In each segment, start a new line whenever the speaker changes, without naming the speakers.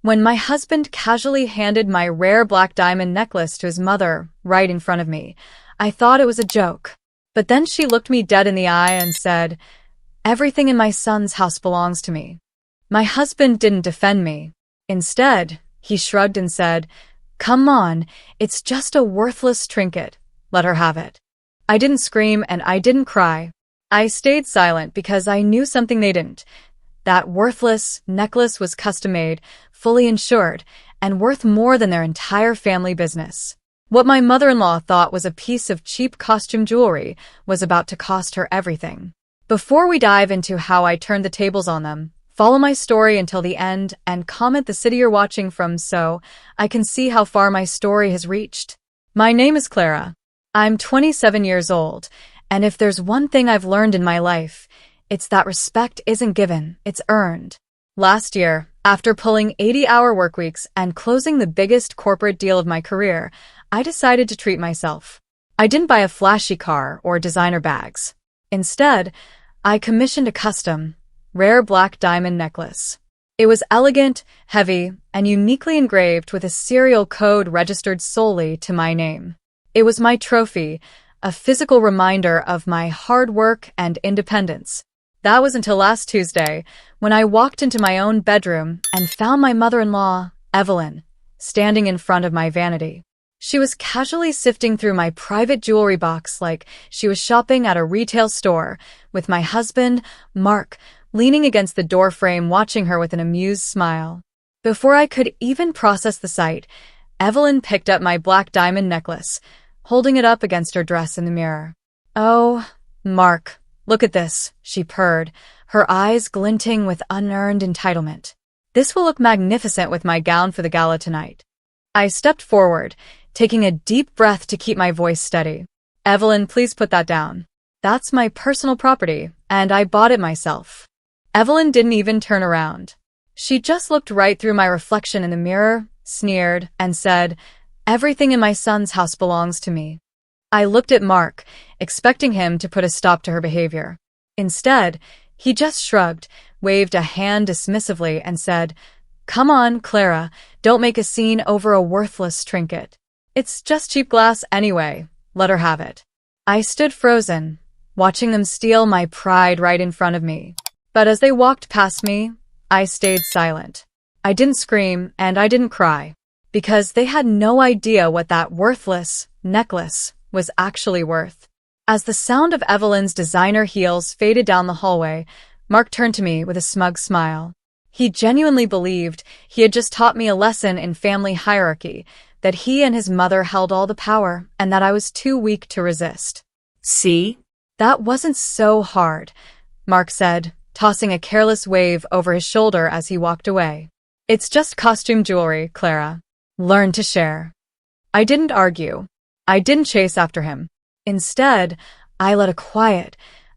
when my husband casually handed my rare black diamond necklace to his mother right in front of me. I thought it was a joke. But then she looked me dead in the eye and said, "Everything in my son's house belongs to me." My husband didn't defend me. Instead, he shrugged and said, "Come on, it's just a worthless trinket. Let her have it." I didn't scream and I didn't cry. I stayed silent because I knew something they didn't. That worthless necklace was custom-made, fully insured, and worth more than their entire family business. What my mother-in-law thought was a piece of cheap costume jewelry was about to cost her everything. Before we dive into how I turned the tables on them, follow my story until the end and comment the city you're watching from so I can see how far my story has reached. My name is Clara. I'm 27 years old, and if there's one thing I've learned in my life, it's that respect isn't given, it's earned. Last year, after pulling 80-hour workweeks and closing the biggest corporate deal of my career, I decided to treat myself. I didn't buy a flashy car or designer bags. Instead, I commissioned a custom, rare black diamond necklace. It was elegant, heavy, and uniquely engraved with a serial code registered solely to my name. It was my trophy, a physical reminder of my hard work and independence. That was until last Tuesday, when I walked into my own bedroom and found my mother-in-law, Evelyn, standing in front of my vanity. She was casually sifting through my private jewelry box like she was shopping at a retail store, with my husband, Mark, leaning against the doorframe watching her with an amused smile. Before I could even process the sight, Evelyn picked up my black diamond necklace, holding it up against her dress in the mirror. "Oh, Mark, look at this," she purred, her eyes glinting with unearned entitlement. "This will look magnificent with my gown for the gala tonight." I stepped forward, taking a deep breath to keep my voice steady. "Evelyn, please put that down. That's my personal property, and I bought it myself." Evelyn didn't even turn around. She just looked right through my reflection in the mirror, sneered, and said, "Everything in my son's house belongs to me." I looked at Mark, expecting him to put a stop to her behavior. Instead, he just shrugged, waved a hand dismissively, and said, "Come on, Clara, don't make a scene over a worthless trinket. It's just cheap glass anyway, let her have it." I stood frozen, watching them steal my pride right in front of me. But as they walked past me, I stayed silent. I didn't scream and I didn't cry, because they had no idea what that worthless necklace was actually worth. As the sound of Evelyn's designer heels faded down the hallway, Mark turned to me with a smug smile. He genuinely believed he had just taught me a lesson in family hierarchy, that he and his mother held all the power and that I was too weak to resist.
"See?
That wasn't so hard," Mark said, tossing a careless wave over his shoulder as he walked away. "It's just costume jewelry, Clara. Learn to share." I didn't argue. I didn't chase after him. Instead, I let a quiet,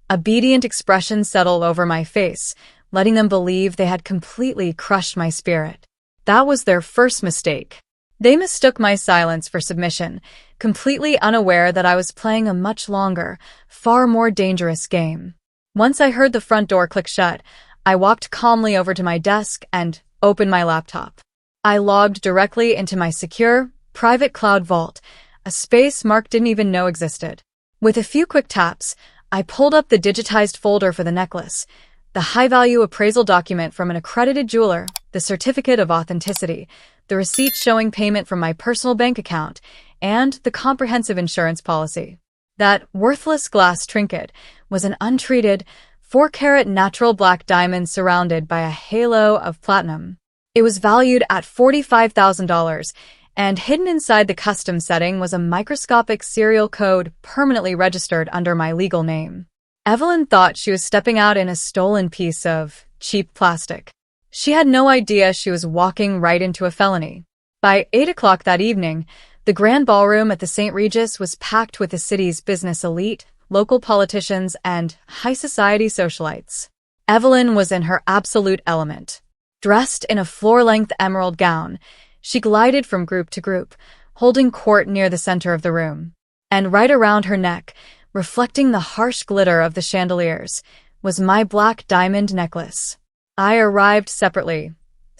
obedient expression settle over my face, letting them believe they had completely crushed my spirit. That was their first mistake. They mistook my silence for submission, completely unaware that I was playing a much longer, far more dangerous game. Once I heard the front door click shut, I walked calmly over to my desk and opened my laptop. I logged directly into my secure, private cloud vault, a space Mark didn't even know existed. With a few quick taps, I pulled up the digitized folder for the necklace, the high-value appraisal document from an accredited jeweler, the certificate of authenticity, the receipt showing payment from my personal bank account, and the comprehensive insurance policy. That worthless glass trinket was an untreated, 4-carat natural black diamond surrounded by a halo of platinum. It was valued at $45,000, and hidden inside the custom setting was a microscopic serial code permanently registered under my legal name. Evelyn thought she was stepping out in a stolen piece of cheap plastic. She had no idea she was walking right into a felony. By 8 o'clock that evening, the grand ballroom at the St. Regis was packed with the city's business elite, local politicians, and high society socialites. Evelyn was in her absolute element. Dressed in a floor-length emerald gown, she glided from group to group, holding court near the center of the room. And right around her neck, reflecting the harsh glitter of the chandeliers, was my black diamond necklace. I arrived separately,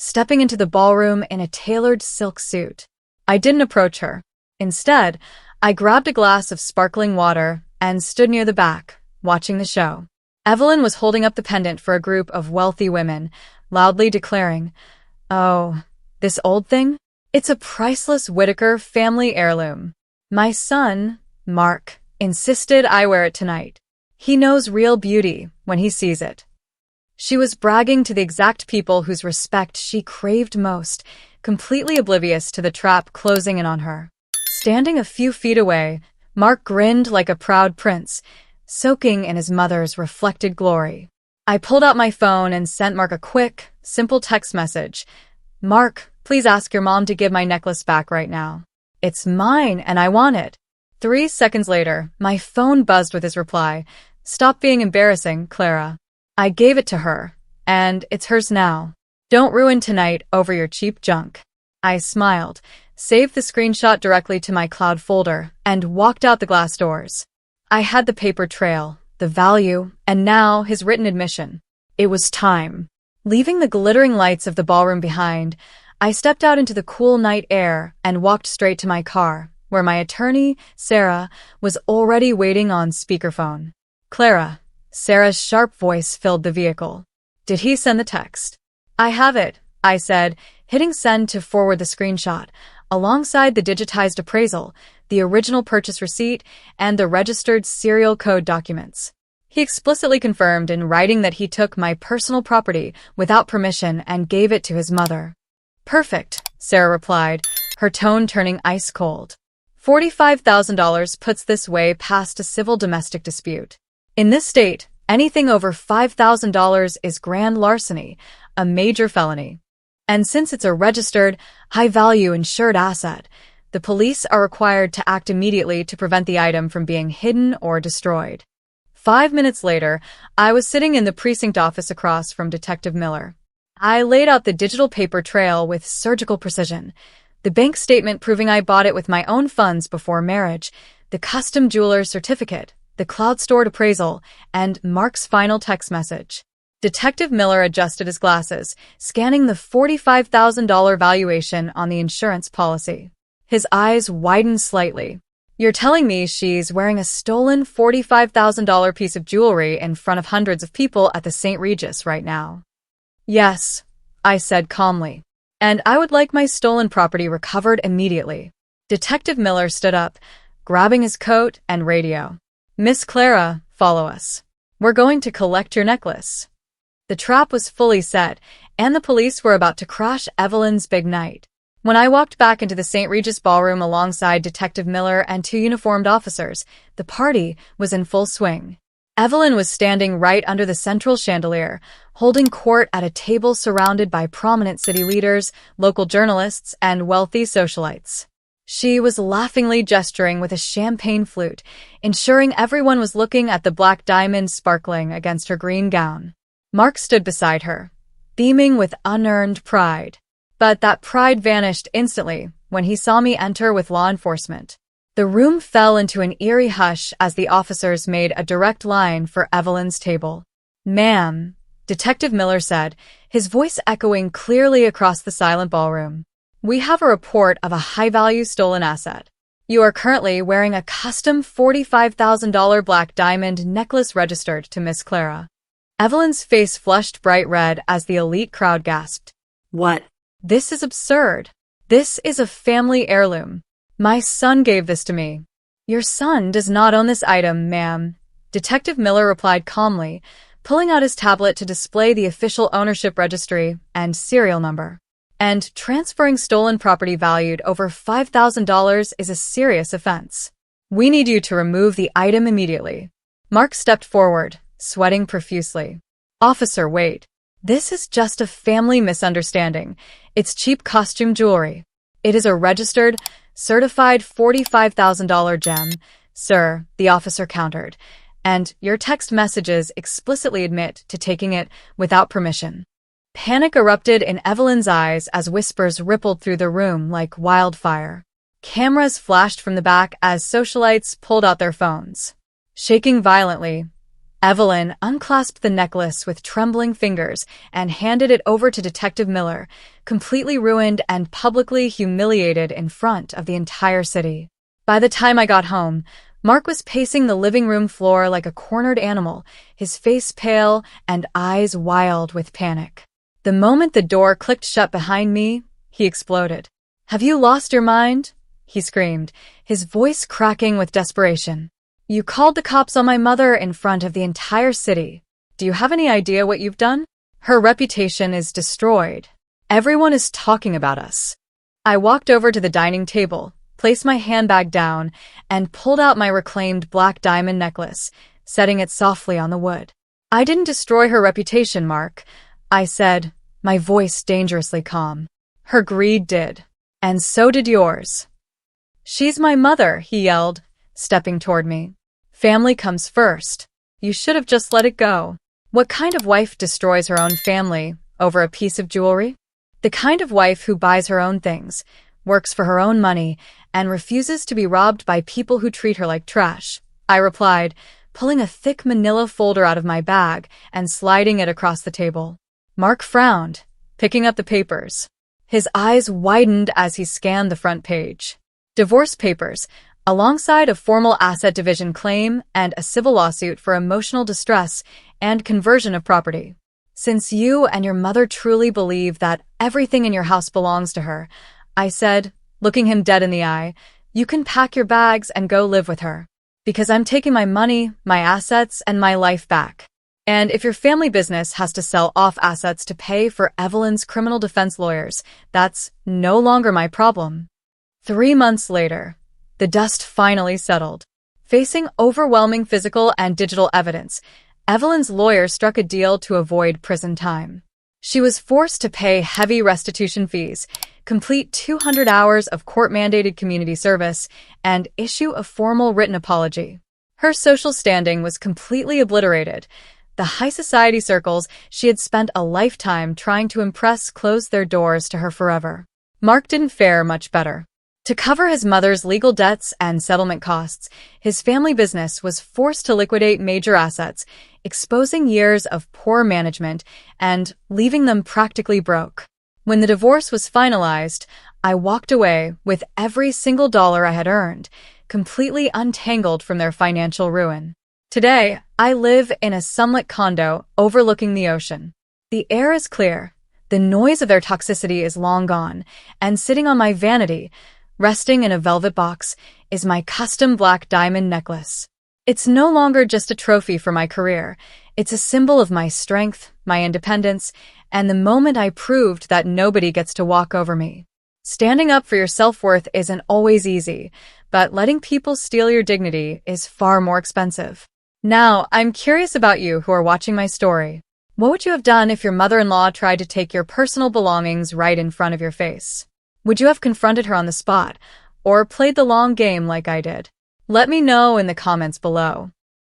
stepping into the ballroom in a tailored silk suit. I didn't approach her. Instead, I grabbed a glass of sparkling water and stood near the back, watching the show. Evelyn was holding up the pendant for a group of wealthy women, loudly declaring, "Oh, this old thing? It's a priceless Whitaker family heirloom. My son, Mark, insisted I wear it tonight. He knows real beauty when he sees it." She was bragging to the exact people whose respect she craved most, completely oblivious to the trap closing in on her. Standing a few feet away, Mark grinned like a proud prince, soaking in his mother's reflected glory. I pulled out my phone and sent Mark a quick, simple text message. "Mark, please ask your mom to give my necklace back right now. It's mine and I want it." 3 seconds later, my phone buzzed with his reply. "Stop being embarrassing, Clara. I gave it to her, and it's hers now. Don't ruin tonight over your cheap junk." I smiled, saved the screenshot directly to my cloud folder, and walked out the glass doors. I had the paper trail, the value, and now his written admission. It was time. Leaving the glittering lights of the ballroom behind, I stepped out into the cool night air and walked straight to my car, where my attorney, Sarah, was already waiting on speakerphone. "Clara." Sarah's sharp voice filled the vehicle. "Did he send the text?" "I have it," I said, hitting send to forward the screenshot, alongside the digitized appraisal, the original purchase receipt, and the registered serial code documents. He explicitly confirmed in writing that he took my personal property without permission and gave it to his mother. "Perfect," Sarah replied, her tone turning ice cold. $45,000 puts this way past a civil domestic dispute. In this state, anything over $5,000 is grand larceny, a major felony. And since it's a registered, high-value insured asset, the police are required to act immediately to prevent the item from being hidden or destroyed. 5 minutes later, I was sitting in the precinct office across from Detective Miller. I laid out the digital paper trail with surgical precision, the bank statement proving I bought it with my own funds before marriage, the custom jeweler's certificate, the cloud-stored appraisal, and Mark's final text message. Detective Miller adjusted his glasses, scanning the $45,000 valuation on the insurance policy. His eyes widened slightly. "You're telling me she's wearing a stolen $45,000 piece of jewelry in front of hundreds of people at the St. Regis right now?" "Yes," I said calmly. "And I would like my stolen property recovered immediately." Detective Miller stood up, grabbing his coat and radio. "Miss Clara, follow us. We're going to collect your necklace." The trap was fully set, and the police were about to crash Evelyn's big night. When I walked back into the St. Regis ballroom alongside Detective Miller and 2 uniformed officers, the party was in full swing. Evelyn was standing right under the central chandelier, holding court at a table surrounded by prominent city leaders, local journalists, and wealthy socialites. She was laughingly gesturing with a champagne flute, ensuring everyone was looking at the black diamond sparkling against her green gown. Mark stood beside her, beaming with unearned pride. But that pride vanished instantly when he saw me enter with law enforcement. The room fell into an eerie hush as the officers made a direct line for Evelyn's table. "Ma'am," Detective Miller said, his voice echoing clearly across the silent ballroom. "We have a report of a high-value stolen asset. You are currently wearing a custom $45,000 black diamond necklace registered to Miss Clara." Evelyn's face flushed bright red as the elite crowd gasped.
"What?"
"This is absurd. This is a family heirloom. My son gave this to me." "Your son does not own this item, ma'am," Detective Miller replied calmly, pulling out his tablet to display the official ownership registry and serial number. "And transferring stolen property valued over $5,000 is a serious offense. We need you to remove the item immediately." Mark stepped forward, sweating profusely. "Officer, wait. This is just a family misunderstanding. It's cheap costume jewelry. It is a registered, certified $45,000 gem, sir," the officer countered, "and your text messages explicitly admit to taking it without permission." Panic erupted in Evelyn's eyes as whispers rippled through the room like wildfire. Cameras flashed from the back as socialites pulled out their phones. Shaking violently, Evelyn unclasped the necklace with trembling fingers and handed it over to Detective Miller, completely ruined and publicly humiliated in front of the entire city. By the time I got home, Mark was pacing the living room floor like a cornered animal, his face pale and eyes wild with panic. The moment the door clicked shut behind me, he exploded. "Have you lost your mind?" he screamed, his voice cracking with desperation. "You called the cops on my mother in front of the entire city. Do you have any idea what you've done? Her reputation is destroyed. Everyone is talking about us." I walked over to the dining table, placed my handbag down, and pulled out my reclaimed black diamond necklace, setting it softly on the wood. "I didn't destroy her reputation, Mark," I said, my voice dangerously calm. "Her greed did. And so did yours." "She's my mother," he yelled, stepping toward me. "Family comes first. You should have just let it go." What kind of wife destroys her own family over a piece of jewelry? The kind of wife who buys her own things, works for her own money, and refuses to be robbed by people who treat her like trash, I replied, pulling a thick manila folder out of my bag and sliding it across the table. Mark frowned, picking up the papers. His eyes widened as he scanned the front page. Divorce papers, alongside a formal asset division claim and a civil lawsuit for emotional distress and conversion of property. "Since you and your mother truly believe that everything in your house belongs to her," I said, looking him dead in the eye, "you can pack your bags and go live with her. Because I'm taking my money, my assets, and my life back. And if your family business has to sell off assets to pay for Evelyn's criminal defense lawyers, that's no longer my problem." 3 months later, the dust finally settled. Facing overwhelming physical and digital evidence, Evelyn's lawyer struck a deal to avoid prison time. She was forced to pay heavy restitution fees, complete 200 hours of court-mandated community service, and issue a formal written apology. Her social standing was completely obliterated. The high society circles she had spent a lifetime trying to impress closed their doors to her forever. Mark didn't fare much better. To cover his mother's legal debts and settlement costs, his family business was forced to liquidate major assets, exposing years of poor management and leaving them practically broke. When the divorce was finalized, I walked away with every single dollar I had earned, completely untangled from their financial ruin. Today, I live in a sunlit condo overlooking the ocean. The air is clear, the noise of their toxicity is long gone, and sitting on my vanity, resting in a velvet box, is my custom black diamond necklace. It's no longer just a trophy for my career. It's a symbol of my strength, my independence, and the moment I proved that nobody gets to walk over me. Standing up for your self-worth isn't always easy, but letting people steal your dignity is far more expensive. Now, I'm curious about you who are watching my story. What would you have done if your mother-in-law tried to take your personal belongings right in front of your face? Would you have confronted her on the spot, or played the long game like I did? Let me know in the comments below.